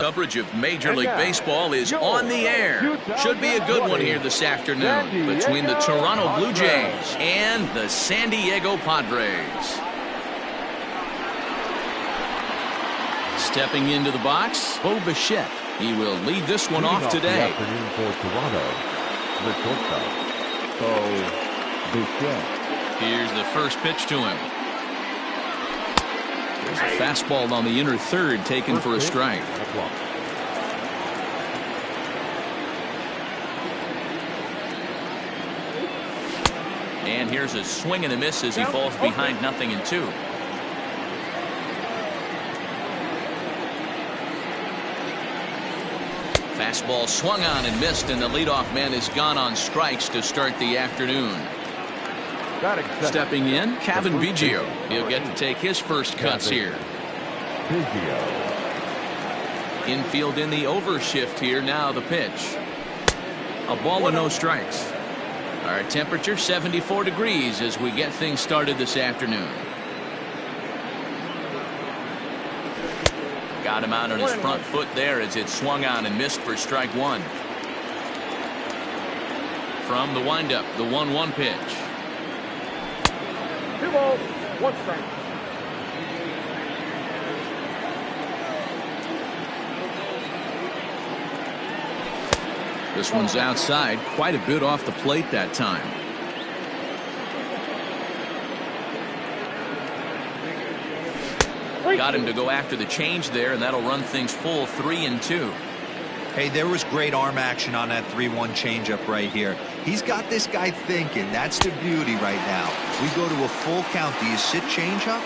Coverage of Major League Baseball is on the air. Should be a good one here this afternoon between the Toronto Blue Jays and the San Diego Padres. Stepping into the box, Bo Bichette. He will lead this one off today. For Toronto, the shortstop, Bo Bichette. Here's the first pitch to him. There's a fastball on the inner third taken for a strike. And here's a swing and a miss as he falls behind 0-2. Fastball swung on and missed, and the leadoff man is gone on strikes to start the afternoon. Stepping in, Kevin Biggio. He'll get to take his first cuts here. Infield in the overshift here. Now the pitch. A ball with no strikes. Our temperature 74 degrees as we get things started this afternoon. Got him out on his front foot there as it swung on and missed for strike one. From the windup, the 1-1 pitch. 2 balls, 1 strike. This one's outside, quite a bit off the plate that time. Got him to go after the change there, and that'll run things full 3-2. Hey, there was great arm action on that 3-1 changeup right here. He's got this guy thinking. That's the beauty right now. We go to a full count. Do you sit changeup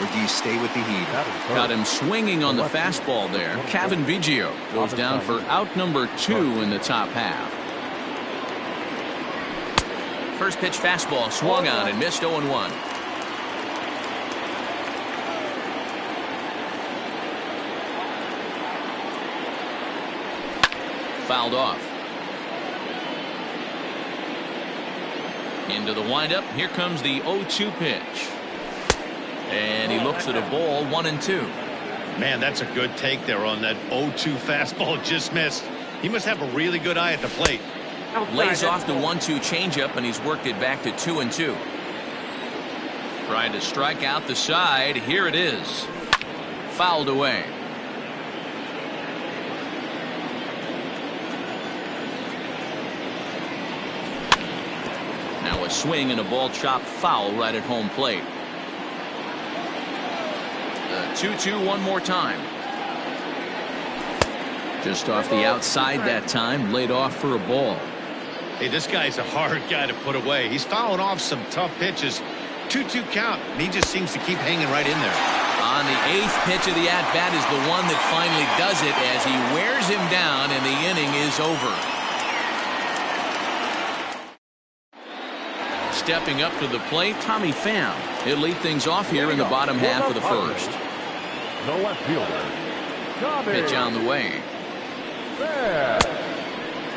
or do you stay with the heat? Got him swinging on the fastball there. Kevin Biggio goes down for out number 2 in the top half. First pitch fastball swung on and missed 0-1. Fouled off. Into the windup. Here comes the 0-2 pitch. And he looks at a ball, 1-2. Man, that's a good take there on that 0-2 fastball. Just missed. He must have a really good eye at the plate. Lays off the 1-2 changeup, and he's worked it back to 2-2. Trying to strike out the side. Here it is. Fouled away. Now a swing and a ball chopped foul right at home plate. The 2-2 one more time. Just off the outside that time, laid off for a ball. Hey, this guy's a hard guy to put away. He's fouling off some tough pitches. 2-2 count, and he just seems to keep hanging right in there. On the 8th pitch of the at-bat is the one that finally does it as he wears him down, and the inning is over. Stepping up to the plate, Tommy Pham. He'll lead things off here in the bottom half of the first. The left fielder, Pitch on the way. There.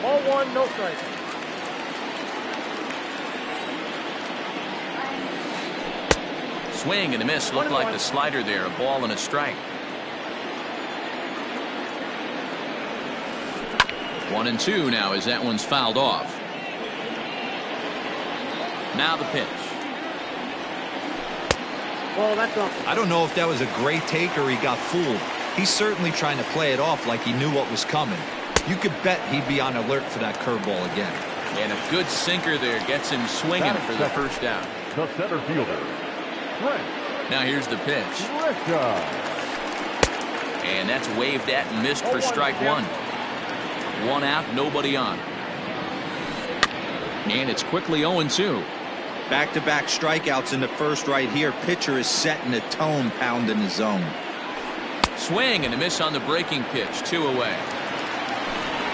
Ball 1, no strike. Swing and a miss. Looked like the slider there. A ball and a strike. 1-2 now as that one's fouled off. Now the pitch. Well, that's off. I don't know if that was a great take or he got fooled. He's certainly trying to play it off like he knew what was coming. You could bet he'd be on alert for that curveball again. And a good sinker there gets him swinging for the first out. the center fielder, Now here's the pitch. And that's waved at and missed for strike one. 1 out, nobody on. And it's quickly 0-2. Back-to-back strikeouts in the first right here. Pitcher is setting the tone, pounding the zone. Swing and a miss on the breaking pitch. 2 away.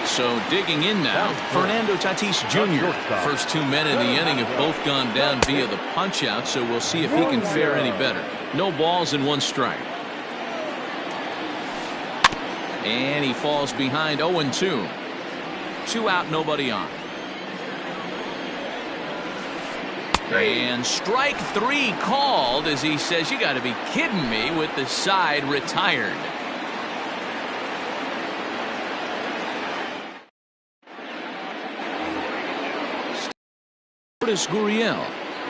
So digging in now, Fernando Tatis Jr. First 2 men in the inning have both gone down via the punch-out, so we'll see if he can fare any better. No balls and 1 strike. And he falls behind 0-2. 2 out, nobody on. And strike 3 called as he says, you got to be kidding me, with the side retired. Lourdes Gurriel.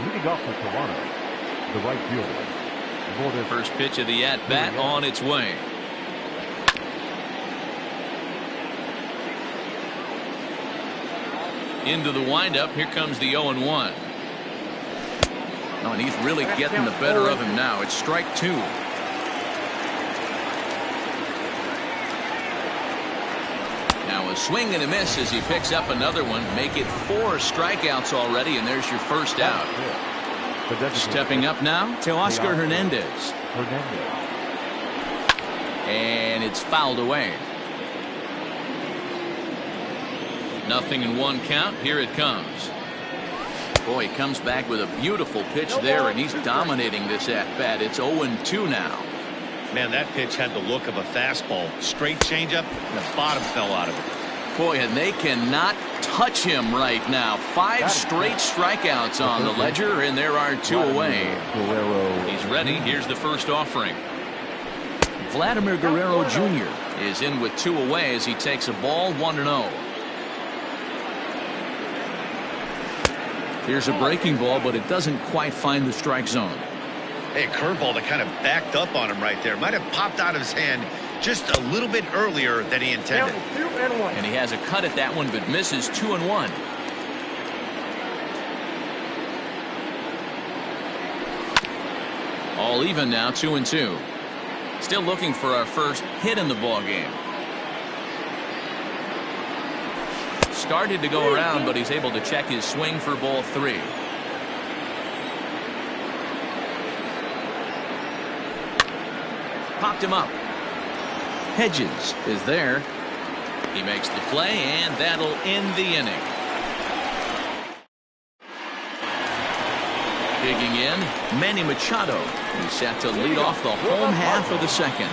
Leading off for Toronto, the right fielder. Lourdes. First pitch of the at-bat on its way. Into the windup. Here comes the 0-1. Oh, and he's really getting the better of him now. It's strike two. Now a swing and a miss as he picks up another one. Make it 4 strikeouts already, and there's your first out. Stepping up now to Oscar Hernandez. And it's fouled away. 0-1 count. Here it comes. Boy, he comes back with a beautiful pitch there, and he's dominating this at-bat. It's 0-2 now. Man, that pitch had the look of a fastball. Straight changeup, and the bottom fell out of it. Boy, and they cannot touch him right now. 5 straight strikeouts on the ledger, and there are 2 away. He's ready. Here's the first offering. Vladimir Guerrero Jr. is in with 2 away as he takes a ball 1-0. Here's a breaking ball, but it doesn't quite find the strike zone. Hey, a curveball that kind of backed up on him right there. Might have popped out of his hand just a little bit earlier than he intended. And he has a cut at that one, but misses 2-1. All even now, 2-2. Still looking for our first hit in the ball game. Started to go around, but he's able to check his swing for ball 3. Popped him up. Hedges is there. He makes the play, and that'll end the inning. Digging in, Manny Machado. He's set to lead off the home half of the second.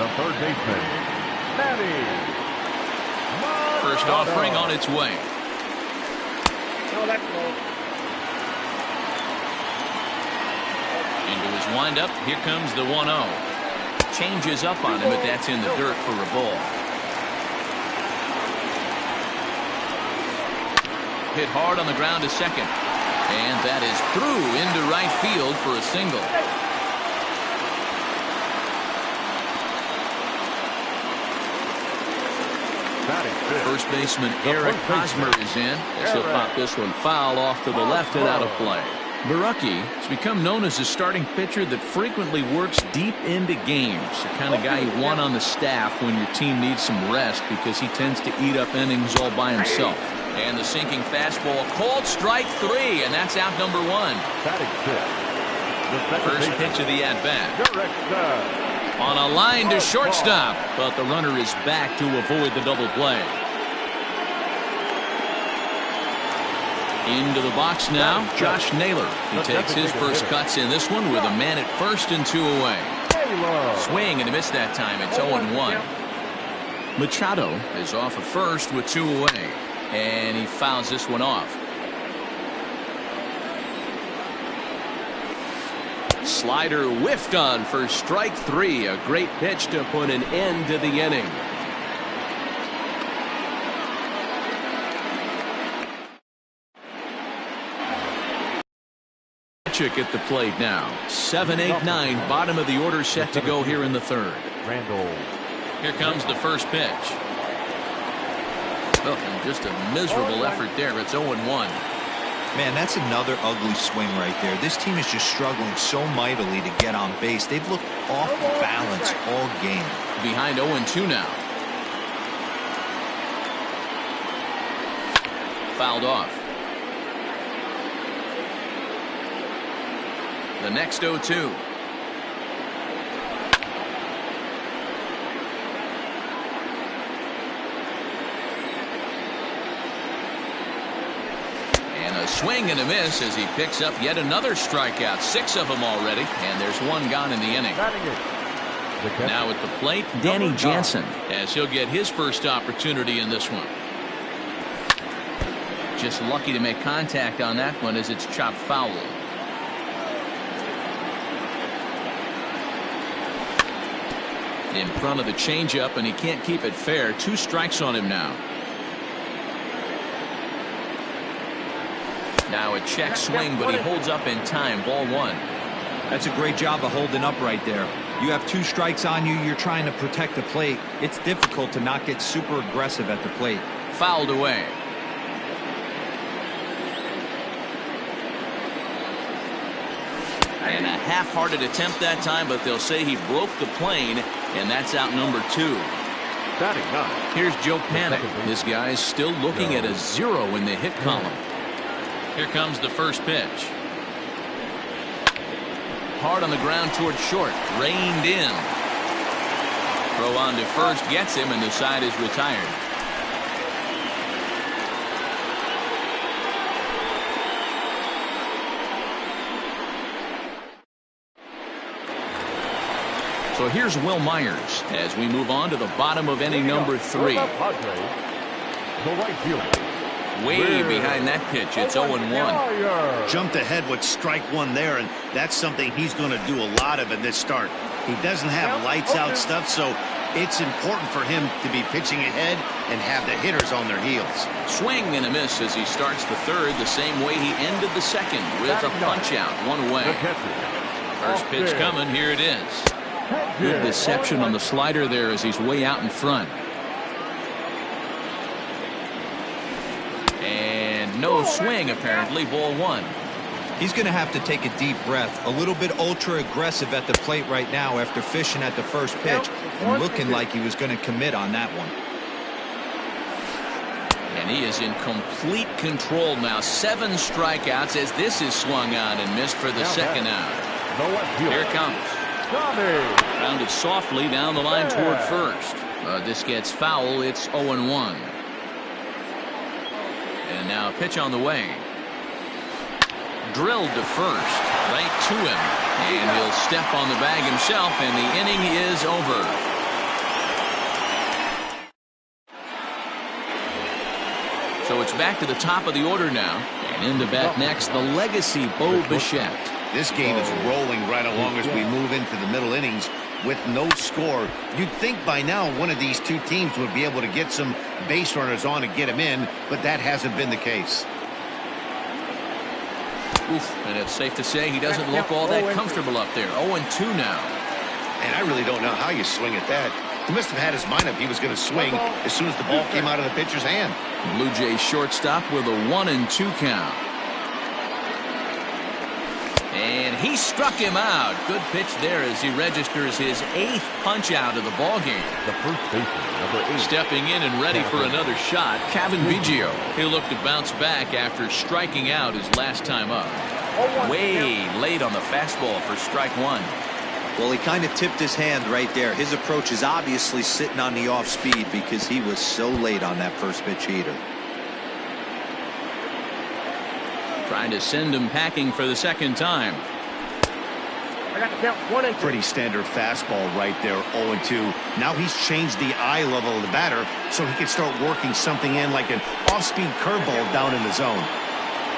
The third baseman, Manny. First offering on its way. No, that's close. Into his windup. Here comes the 1-0. Changes up on him, but that's in the dirt for a ball. Hit hard on the ground to second. And that is through into right field for a single. First baseman Eric Hosmer is in as he'll pop this one foul off to the left and out of play. Barucki has become known as a starting pitcher that frequently works deep into games. The kind of guy you want on the staff when your team needs some rest because he tends to eat up innings all by himself. And the sinking fastball called strike 3, and that's out number 1. First pitch of the at-bat. On a line to shortstop, but the runner is back to avoid the double play. Into the box now, Josh Naylor. He takes his first cuts in this one with a man at first and 2 away. Swing and a miss that time. It's 0-1. Machado is off at first with 2 away, and he fouls this one off. Slider whiffed on for strike 3. A great pitch to put an end to the inning. At the plate now. 7-8-9, bottom of the order set to go here in the third. Here comes the first pitch. Oh, and just a miserable effort there. It's 0-1. Man, that's another ugly swing right there. This team is just struggling so mightily to get on base. They've looked off balance all game. Behind 0-2 now. Fouled off. The next 0-2. And a swing and a miss as he picks up yet another strikeout. 6 of them already, and there's 1 gone in the inning. Now at the plate, Danny Jansen, as he'll get his first opportunity in this one. Just lucky to make contact on that one as it's chopped foul. In front of the changeup, and he can't keep it fair. 2 strikes on him now. Now a check swing, but he holds up in time. Ball one. That's a great job of holding up right there. You have 2 strikes on you. You're trying to protect the plate. It's difficult to not get super aggressive at the plate. Fouled away. And a half-hearted attempt that time, but they'll say he broke the plane, and that's out number 2. Batting 9. Here's Joe Panic. This guy's still looking at a 0 in the hit column. Here comes the first pitch. Hard on the ground towards short. Reined in. Throw on to first gets him, and the side is retired. So here's Will Myers as we move on to the bottom of inning number 3. The right fielder. Way behind that pitch. It's 0-1. Jumped ahead with strike one there, and that's something he's going to do a lot of in this start. He doesn't have lights out stuff, so it's important for him to be pitching ahead and have the hitters on their heels. Swing and a miss as he starts the third the same way he ended the second with a punch out. 1 away. First pitch coming. Here it is. Good deception on the slider there as he's way out in front. And no swing apparently. Ball 1. He's going to have to take a deep breath. A little bit ultra aggressive at the plate right now after fishing at the first pitch and looking like he was going to commit on that one. And he is in complete control now. 7 strikeouts as this is swung on and missed for the second out. Here it comes. Grounded softly down the line toward first. This gets foul. It's 0-1. And now a pitch on the way. Drilled to first. Right to him. And he'll step on the bag himself, and the inning is over. So it's back to the top of the order now. And in to bat next, the legacy Bo Bichette. This game is rolling right along as we move into the middle innings with no score. You'd think by now one of these two teams would be able to get some base runners on and get them in, but that hasn't been the case. Oof, and it's safe to say he doesn't look all that comfortable up there. 0-2 now. And I really don't know how you swing at that. He must have had his mind up he was going to swing as soon as the ball came out of the pitcher's hand. Blue Jays shortstop with a 1-2 count. And he struck him out. Good pitch there as he registers his 8th punch out of the ball game. The first baseman, number 8. Stepping in and ready for another shot, Kevin Biggio. He'll look to bounce back after striking out his last time up. Way late on the fastball for strike 1. Well, he kind of tipped his hand right there. His approach is obviously sitting on the off speed because he was so late on that first pitch heater. Trying to send him packing for the second time. I got the count. 1-2. Pretty standard fastball right there, 0-2. Now he's changed the eye level of the batter so he can start working something in like an off-speed curveball down in the zone.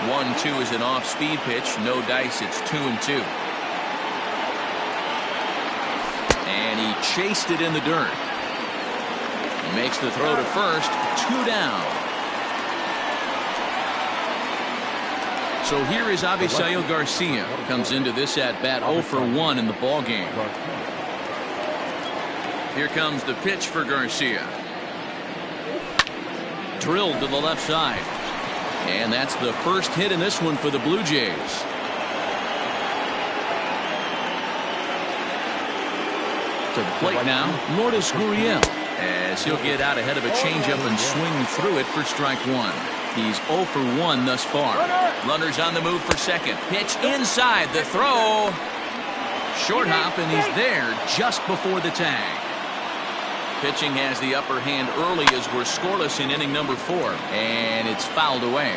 1-2 is an off-speed pitch. No dice. It's 2-2. And he chased it in the dirt. He makes the throw to first. 2 down. So here is Avisail Garcia. Comes into this at-bat 0 for 1 in the ball game. Here comes the pitch for Garcia. Drilled to the left side. And that's the first hit in this one for the Blue Jays. To the plate now, Lourdes Gurriel, as he'll get out ahead of a changeup and swing through it for strike 1. He's 0 for 1 thus far. Runners on the move for second. Pitch inside. The throw. Short hop, and he's there just before the tag. Pitching has the upper hand early as we're scoreless in inning number 4. And it's fouled away.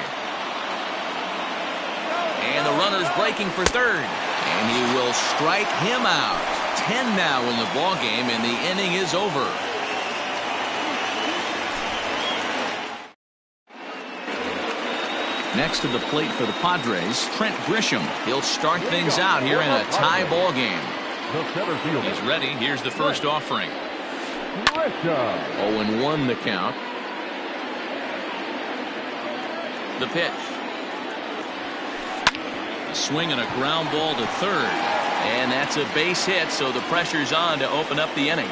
And the runner's breaking for third. And he will strike him out. 10 now in the ball game, and the inning is over. Next to the plate for the Padres, Trent Grisham. He'll start things out here in a tie ball game. He's ready. Here's the first offering. 0-1 the count. The pitch. Swing and a ground ball to third. And that's a base hit, so the pressure's on to open up the inning.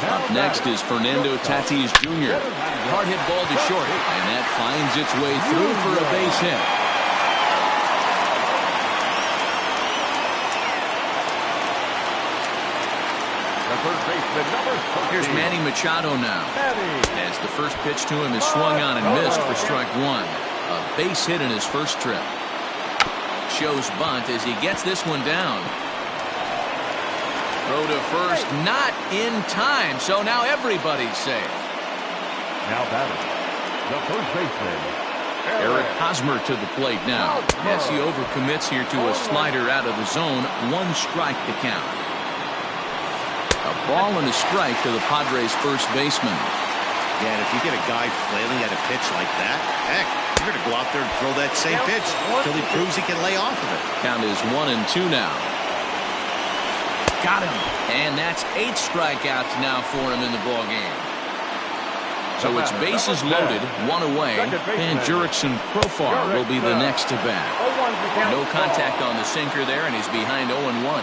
Up next is Fernando Tatis Jr. Hard hit ball to short, and that finds its way through for a base hit. The third baseman, number 13. Here's Manny Machado now. As the first pitch to him is swung on and missed for strike one. A base hit in his first trip. Shows bunt as he gets this one down. Throw to first, not in time, so now everybody's safe. Now batting, the first baseman, Eric Hosmer to the plate now. As he overcommits here to a slider out of the zone. 1 strike to count. A ball and a strike to the Padres' first baseman. Yeah, and if you get a guy flailing at a pitch like that, heck, you're going to go out there and throw that same pitch until he proves he can lay off of it. Count is 1-2 now. Got him. And that's 8 strikeouts now for him in the ballgame. So it's bases loaded, 1 away, and Jurickson Profar will be the next to bat. No contact on the sinker there, and he's behind 0-1.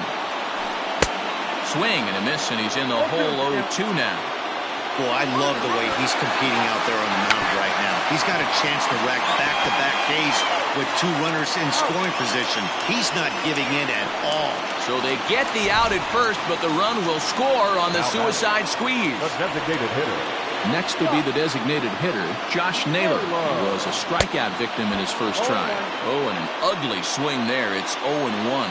Swing and a miss, and he's in the hole 0-2 now. Boy, I love the way he's competing out there on the mound right now. He's got a chance to rack back-to-back Ks with 2 runners in scoring position. He's not giving in at all. So they get the out at first, but the run will score on the suicide squeeze. the designated hitter. Next will be the designated hitter, Josh Naylor, who was a strikeout victim in his first try. Oh, and an ugly swing there. It's 0-1.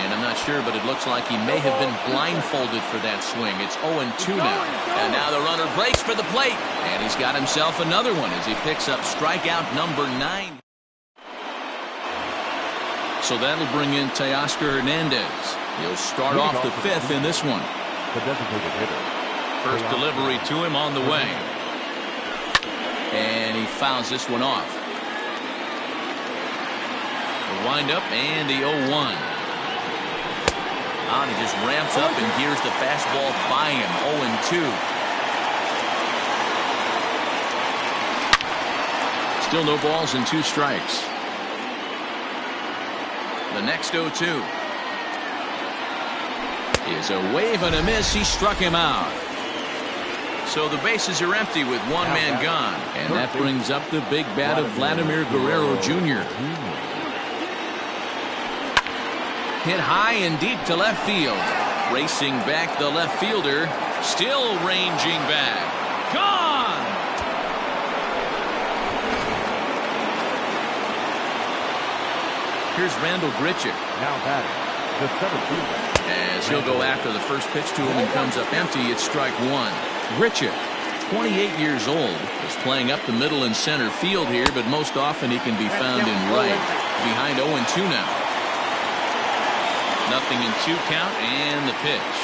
And I'm not sure, but it looks like he may have been blindfolded for that swing. It's 0-2 now. And now the runner breaks for the plate. And he's got himself another one as he picks up strikeout number 9. So that'll bring in Teoscar Hernandez. He'll start off the 5th in this one. The designated hitter. First delivery to him on the way. And he fouls this one off. The windup and the 0-1. And he just ramps up and gears the fastball by him. 0-2. Still no balls and 2 strikes. The next 0-2 is a wave and a miss. He struck him out. So the bases are empty with 1 man gone. And that brings up the big bat of Vladimir Guerrero Jr. Hit high and deep to left field. Racing back the left fielder. Still ranging back. Gone! Here's Randall Grichuk. Now batting, the center fielder. As he'll go after the first pitch to him and comes up empty, it's strike 1. Grichuk, 28 years old, is playing up the middle and center field here, but most often he can be found in right. Behind 0-2 now. Nothing in 2 count and the pitch.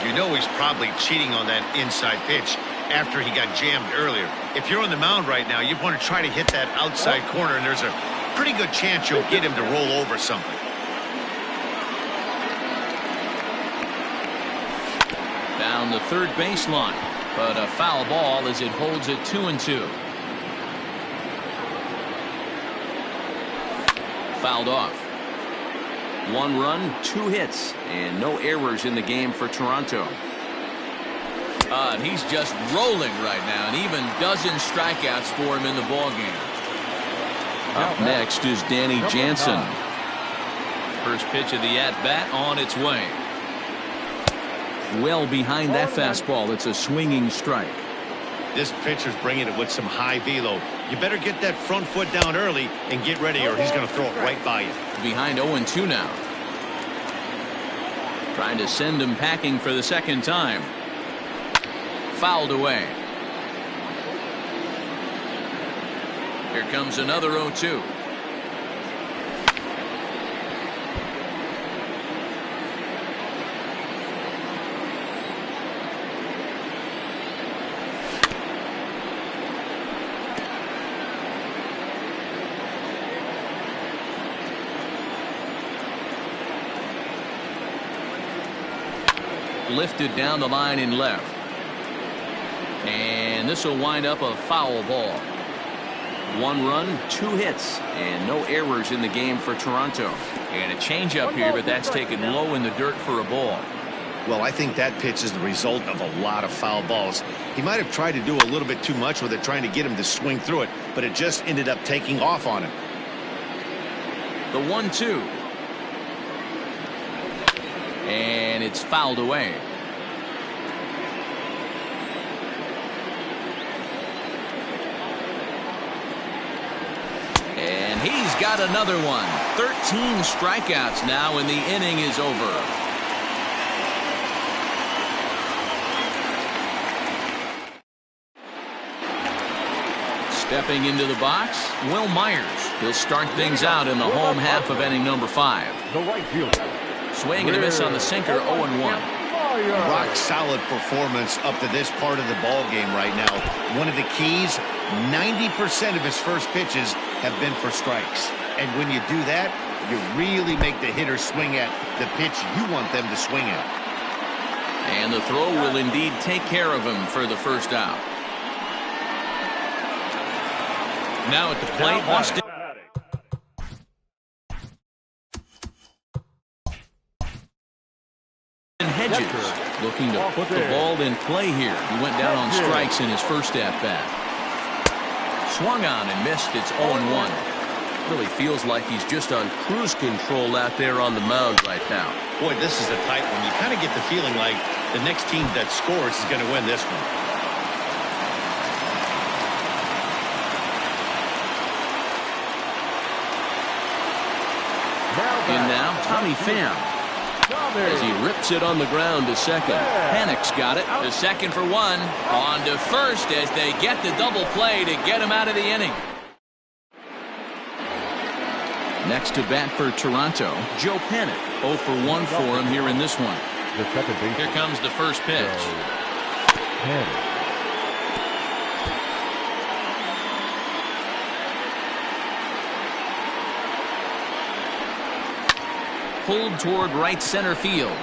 You know he's probably cheating on that inside pitch after he got jammed earlier. If you're on the mound right now, you want to try to hit that outside corner, and there's a pretty good chance you'll get him to roll over something. Down the third baseline, but a foul ball as it holds it 2-2. Fouled off. 1 run, 2 hits, and no errors in the game for Toronto. And he's just rolling right now, and even dozen strikeouts for him in the ballgame. Up next is Danny Jansen. First pitch of the at-bat on its way. Well behind that fastball. It's a swinging strike. This pitcher's bringing it with some high velo. You better get that front foot down early and get ready, or he's going to throw it right by you. Behind 0-2 now. Trying to send him packing for the second time. Fouled away. Here comes another 0-2. Lifted down the line in left. And this will wind up a foul ball. 1 run, 2 hits, and no errors in the game for Toronto. And a changeup here, but that's taken low in the dirt for a ball. Well, I think that pitch is the result of a lot of foul balls. He might have tried to do a little bit too much with it, trying to get him to swing through it, but it just ended up taking off on him. The 1-2. And it's fouled away. And he's got another one. 13 strikeouts now, and the inning is over. Stepping into the box, Will Myers. He'll start things out in the home half of inning number 5. The right fielder. Swing and a miss on the sinker, 0-1. Rock solid performance up to this part of the ball game right now. One of the keys, 90% of his first pitches have been for strikes. And when you do that, you really make the hitter swing at the pitch you want them to swing at. And the throw will indeed take care of him for the first out. Now at the plate, Austin Hedges looking to put the ball in play here. He went down on strikes in his first at-bat. Swung on and missed. It's 0-1. Really feels like he's just on cruise control out there on the mound right now. Boy, this is a tight one. You kind of get the feeling like the next team that scores is going to win this one. In now, Tommy Pham. As he rips it on the ground to second. Panic's got it. To second for 1. On to first as they get the double play to get him out of the inning. Next to bat for Toronto, Joe Panik. 0 for 1 for him here in this one. The second base. Here comes the first pitch. Pulled toward right center field.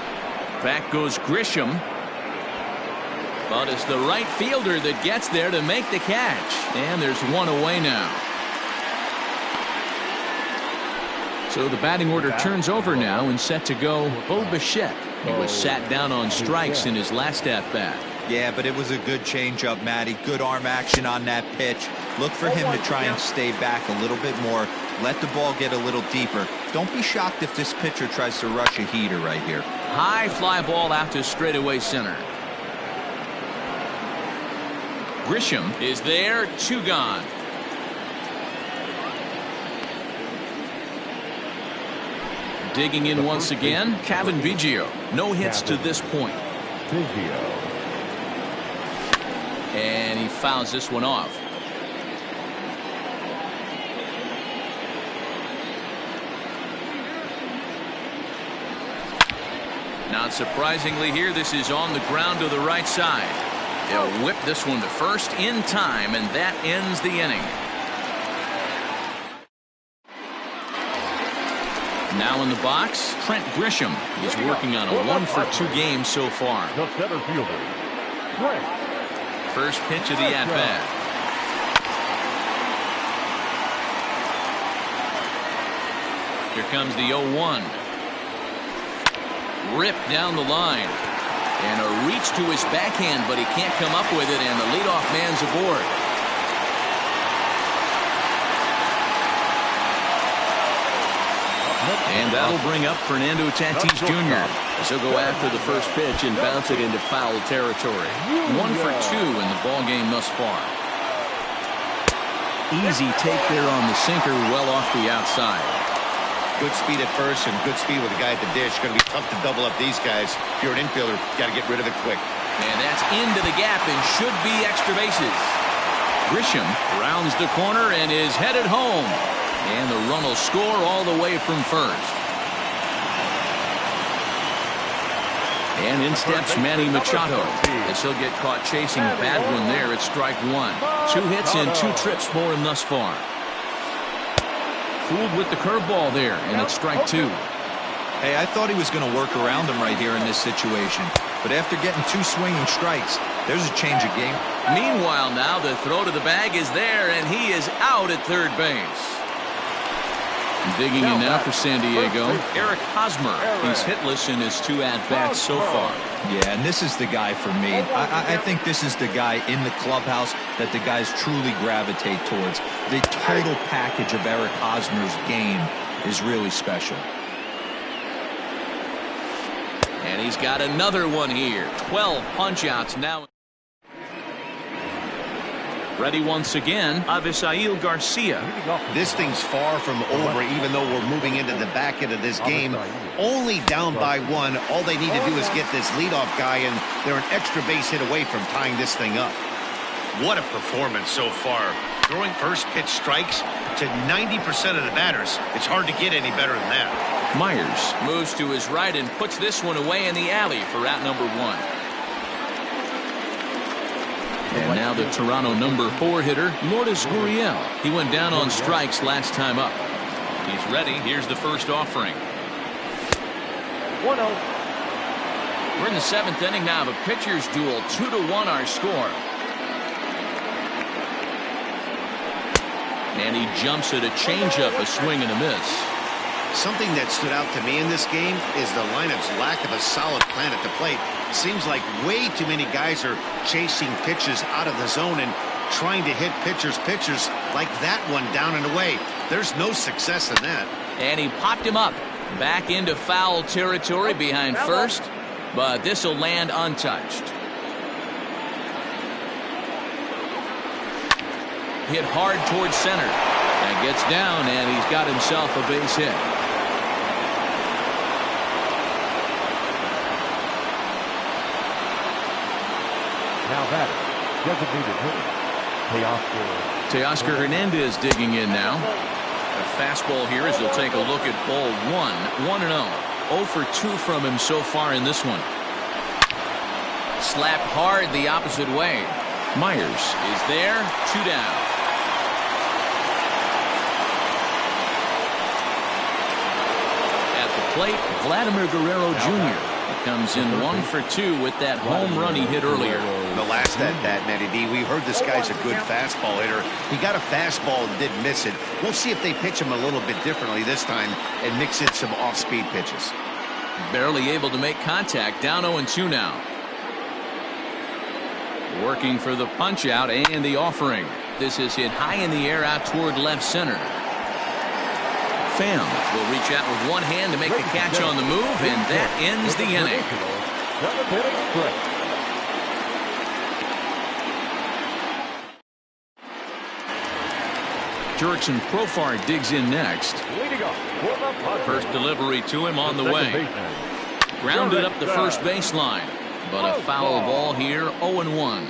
Back goes Grisham. But it's the right fielder that gets there to make the catch. And there's one away now. So the batting order turns over now and set to go Bo Bichette. He was sat down on strikes in his last at-bat. Yeah, but it was a good changeup, Matty. Good arm action on that pitch. Look for him to try and stay back a little bit more. Let the ball get a little deeper. Don't be shocked if this pitcher tries to rush a heater right here. High fly ball out to straightaway center. Grisham is there, 2 gone. Digging in once again, Cavan Biggio. No hits to this point. And he fouls this one off. Not surprisingly here, this is on the ground to the right side. They'll whip this one to first in time, and that ends the inning. Now in the box, Trent Grisham. He's working on a 1 for 2 game so far. The center fielder. First pitch of the at-bat. Here comes the 0-1. Ripped down the line. And a reach to his backhand, but he can't come up with it, and the leadoff man's aboard. And that'll bring up Fernando Tatis Jr. as he'll go after the first pitch and bounce it into foul territory. 1 for 2 in the ball game thus far. Easy take there on the sinker, well off the outside. Good speed at first and good speed with the guy at the dish. Going to be tough to double up these guys. If you're an infielder, got to get rid of it quick. And that's into the gap and should be extra bases. Grisham rounds the corner and is headed home. And the run will score all the way from first. And in steps Manny Machado as he'll get caught chasing a bad one there at strike 1. 2 hits and 2 trips for him thus far. Fooled with the curveball there, and it's strike 2. Hey, I thought he was going to work around him right here in this situation. But after getting 2 swinging strikes, There's a change of game. Meanwhile, now the throw to the bag is there, and he is out at third base. Digging in now for San Diego, Eric Hosmer. He's hitless in his 2 at-bats so far. Yeah, and this is the guy for me. I think this is the guy in the clubhouse that the guys truly gravitate towards. The total package of Eric Hosmer's game is really special. And he's got another one here. 12 punch-outs now. Ready once again, Avisail Garcia. This thing's far from over, even though we're moving into the back end of this game. Only down by 1. All they need to do is get this leadoff guy, and they're an extra base hit away from tying this thing up. What a performance so far. Throwing first pitch strikes to 90% of the batters. It's hard to get any better than that. Myers moves to his right and puts this one away in the alley for out number 1. And now the Toronto number 4 hitter, Lourdes Gurriel. He went down on strikes last time up. He's ready. Here's the first offering. 1-0. We're in the 7th inning now of a pitcher's duel. 2-1 our score. And he jumps at a changeup, a swing and a miss. Something that stood out to me in this game is the lineup's lack of a solid plan at the plate. Seems like way too many guys are chasing pitches out of the zone and trying to hit pitchers like that one down and away. There's no success in that. And he popped him up back into foul territory behind first, but this will land untouched. Hit hard towards center. That gets down, and he's got himself a base hit. Now that designated hitter, Teoscar Hernandez digging in now. A fastball here as he'll take a look at ball 1. 1-0. 0 for 2 from him so far in this one. Slapped hard the opposite way. Myers is there. 2 down. At the plate, Vladimir Guerrero Jr. comes in 1 for 2 with that home run he hit earlier. The last at-bat, Matty D, we heard this guy's a good fastball hitter. He got a fastball and didn't miss it. We'll see if they pitch him a little bit differently this time and mix in some off-speed pitches. Barely able to make contact. Down 0-2 now. Working for the punch out and the offering. This is hit high in the air out toward left center. Pham will reach out with one hand to make the catch on the move, and that ends the inning. Jurickson Profar digs in next. First delivery to him on the way. Grounded up the first baseline, but a foul ball here, 0-1.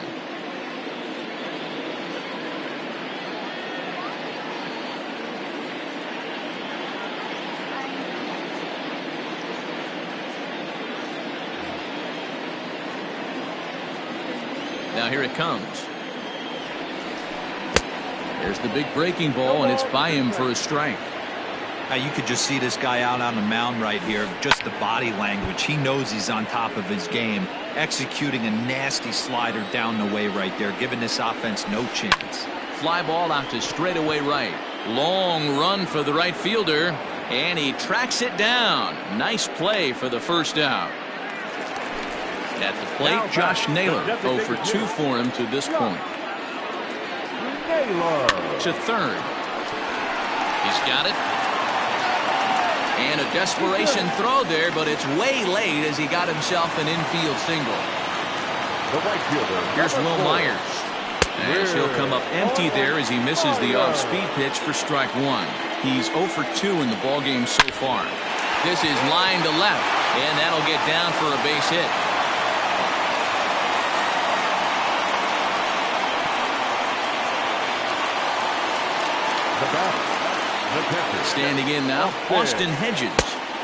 Now here it comes. There's the big breaking ball, and it's by him for a strike. Now you could just see this guy out on the mound right here. Just the body language. He knows he's on top of his game. Executing a nasty slider down the way right there, giving this offense no chance. Fly ball out to straightaway right. Long run for the right fielder, and he tracks it down. Nice play for the first out. At the plate, Josh Naylor, 0 for 2 for him to this point. To third. He's got it. And a desperation throw there, but it's way late as he got himself an infield single. Here's Will Myers. As he'll come up empty there as he misses the off-speed pitch for strike 1. He's 0 for 2 in the ballgame so far. This is line to left, and that'll get down for a base hit. Standing in now, Austin Hedges,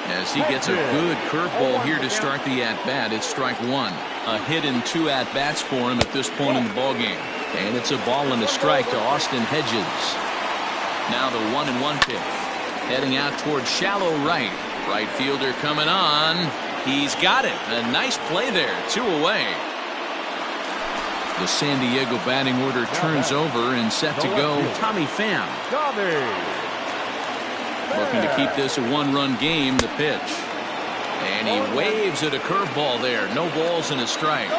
as he gets a good curveball here to start the at-bat. It's strike 1. A hit in 2 at-bats for him at this point in the ballgame. And it's a ball and a strike to Austin Hedges. Now the 1-1 pitch. Heading out towards shallow right. Right fielder coming on. He's got it. A nice play there. 2 away. The San Diego batting order turns over and set to go. Tommy Pham. Looking to keep this a one-run game. The pitch. And he waves at a curveball there. No balls and a strike.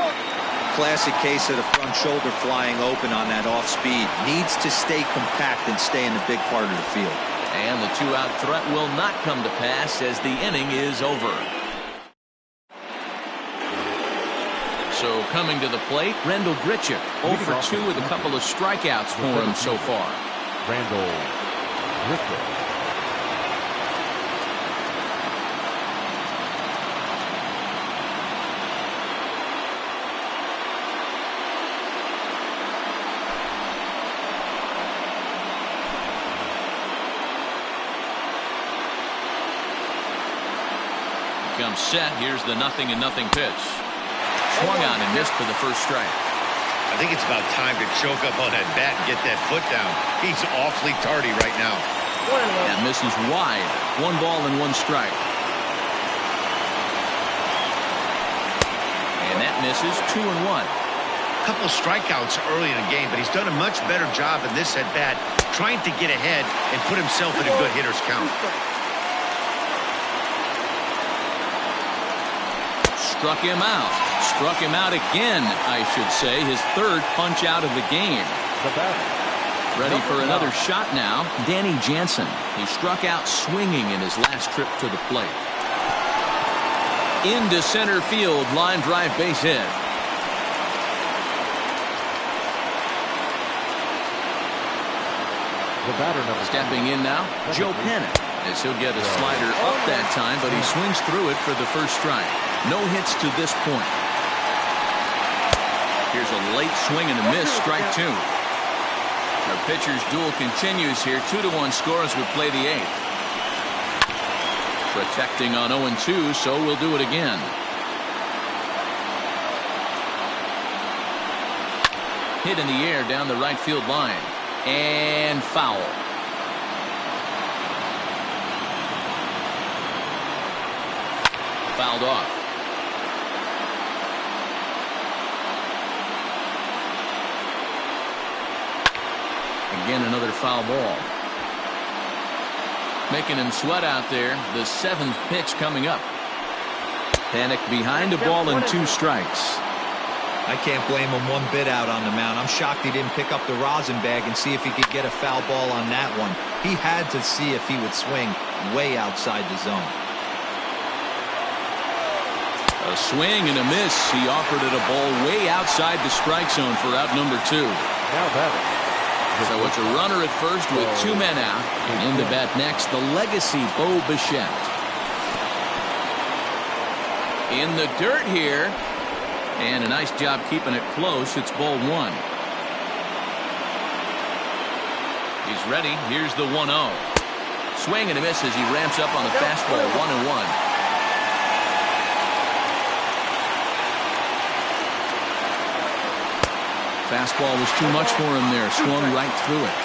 Classic case of the front shoulder flying open on that off speed. Needs to stay compact and stay in the big part of the field. And the two-out threat will not come to pass as the inning is over. So coming to the plate, Randall Grichuk, 0 for 2 with a couple of strikeouts for him so far. Randall Grichuk. Comes set. Here's the 0-0 pitch. Swung on and missed for the first strike. I think it's about time to choke up on that bat and get that foot down. He's awfully tardy right now. That misses wide. 1 ball and 1 strike. And that misses 2-1. Couple strikeouts early in the game, but he's done a much better job in this at bat trying to get ahead and put himself in a good hitter's count. Struck him out. Struck him out again, I should say. His 3rd punch out of the game. Ready for another shot now. Danny Jansen. He struck out swinging in his last trip to the plate. Into center field. Line drive base hit. Stepping in now, Joe Pennant. As he'll get a slider up that time, but he swings through it for the first strike. No hits to this point. Here's a late swing and a miss, strike 2. Our pitcher's duel continues here. 2-1 score as we play the 8th. Protecting on 0-2, so we'll do it again. Hit in the air down the right field line. And foul. Fouled off. Again, another foul ball. Making him sweat out there. The 7th pitch coming up. Panic behind a ball and 2 strikes. I can't blame him one bit out on the mound. I'm shocked he didn't pick up the rosin bag and see if he could get a foul ball on that one. He had to see if he would swing way outside the zone. A swing and a miss. He offered it a ball way outside the strike zone for out number 2. Now that. So it's a runner at first with 2 men out. And in to bat next, the legacy Bo Bichette. In the dirt here. And a nice job keeping it close. It's ball 1. He's ready. Here's the 1-0. Swing and a miss as he ramps up on the fastball. 1-1. Fastball was too much for him there. Swung right through it.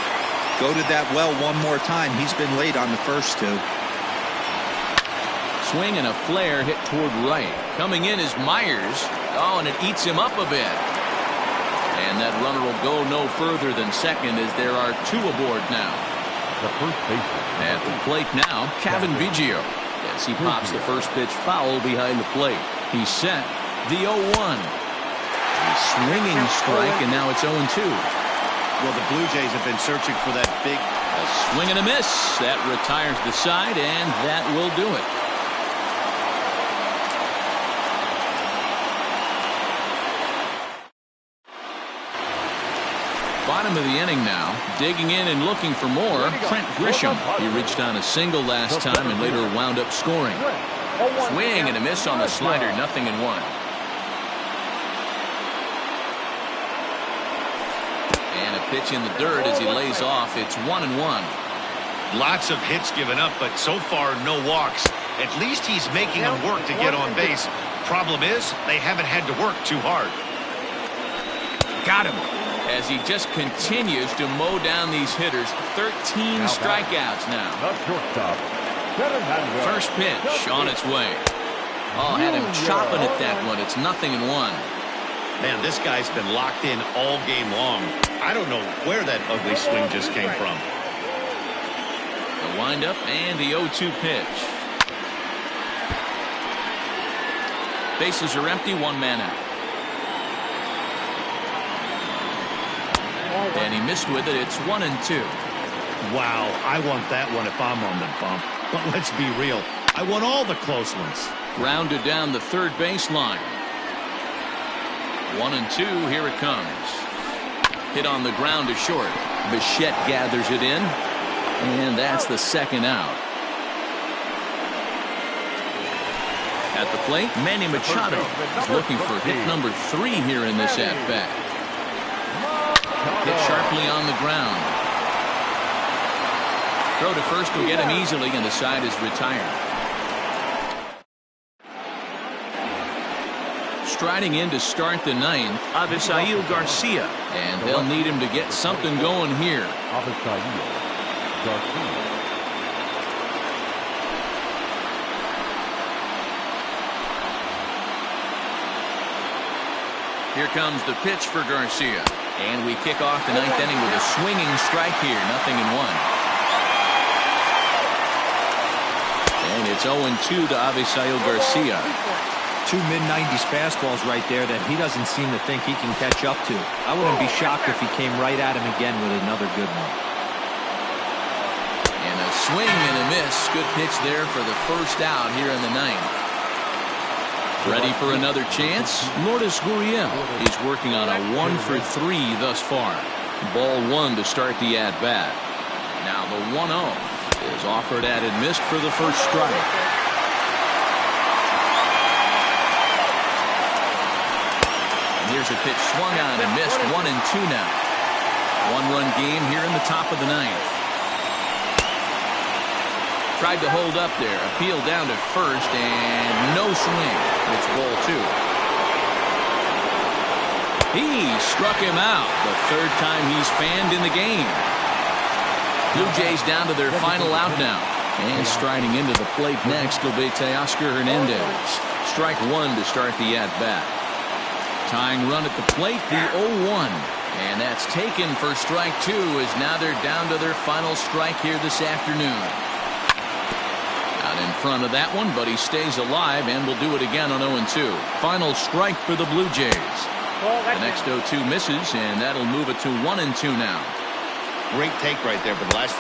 Go to that well one more time. He's been late on the first 2. Swing and a flare hit toward right. Coming in is Myers. Oh, and it eats him up a bit. And that runner will go no further than second as there are 2 aboard now. The first baseman. At the plate now, Kevin Biggio. As he pops the first pitch foul behind the plate. He's set. The 0-1. Swinging strike, and now it's 0-2. Well, the Blue Jays have been searching for that big... A swing and a miss. That retires the side, and that will do it. Bottom of the inning now. Digging in and looking for more, Trent Grisham. He reached on a single last time and later wound up scoring. Swing and a miss on the slider, 0-1. Pitch in the dirt as he lays off. It's 1-1. Lots of hits given up, but so far no walks. At least he's making them work to get on base. Problem is, they haven't had to work too hard. Got him. As he just continues to mow down these hitters. 13 strikeouts now. First pitch on its way. Oh, had him chopping at that one. It's 0-1. Man, this guy's been locked in all game long. I don't know where that ugly swing just came from. The windup and the 0-2 pitch. Bases are empty, one man out. And he missed with it. It's 1-2. Wow, I want that one if I'm on the bump. But let's be real. I want all the close ones. Rounded down the third baseline. 1-2. Here it comes. Hit on the ground to short. Bichette gathers it in. And that's the second out. At the plate, Manny Machado is looking for hit number 3 here in this at-bat. Hit sharply on the ground. Throw to first will get him easily, and the side is retired. Striding in to start the 9th, Avisail Garcia. And they'll need him to get something going here. Avisail Garcia. Here comes the pitch for Garcia. And we kick off the 9th inning with a swinging strike here. 0-1. And it's 0-2 to Avisail Garcia. 2 mid-90s fastballs right there that he doesn't seem to think he can catch up to. I wouldn't be shocked if he came right at him again with another good one. And a swing and a miss. Good pitch there for the first out here in the 9th. Ready for another chance? Lourdes Gurriel. He's working on a 1-for-3 thus far. Ball 1 to start the at-bat. Now the 1-0 is offered at and missed for the first strike. And here's a pitch swung on and missed. 1-2 now. 1-run game here in the top of the 9th. Tried to hold up there. Appeal down to first, and no swing. It's ball 2. He struck him out. The third time he's fanned in the game. Blue Jays down to their final out now. And striding into the plate next will be Teoscar Hernandez. Strike 1 to start the at-bat. Tying run at the plate, the 0-1. And that's taken for strike 2, as now they're down to their final strike here this afternoon. In front of that one, but he stays alive and will do it again on 0-2. Final strike for the Blue Jays. The next 0-2 misses, and that'll move it to 1-2 now. Great take right there, but last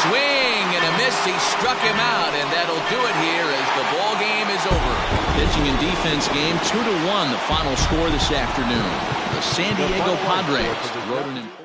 swing and a miss. He struck him out, and that'll do it here as the ball game is over. Pitching and defense game 2-1. The final score this afternoon. The San Diego Padres wrote an important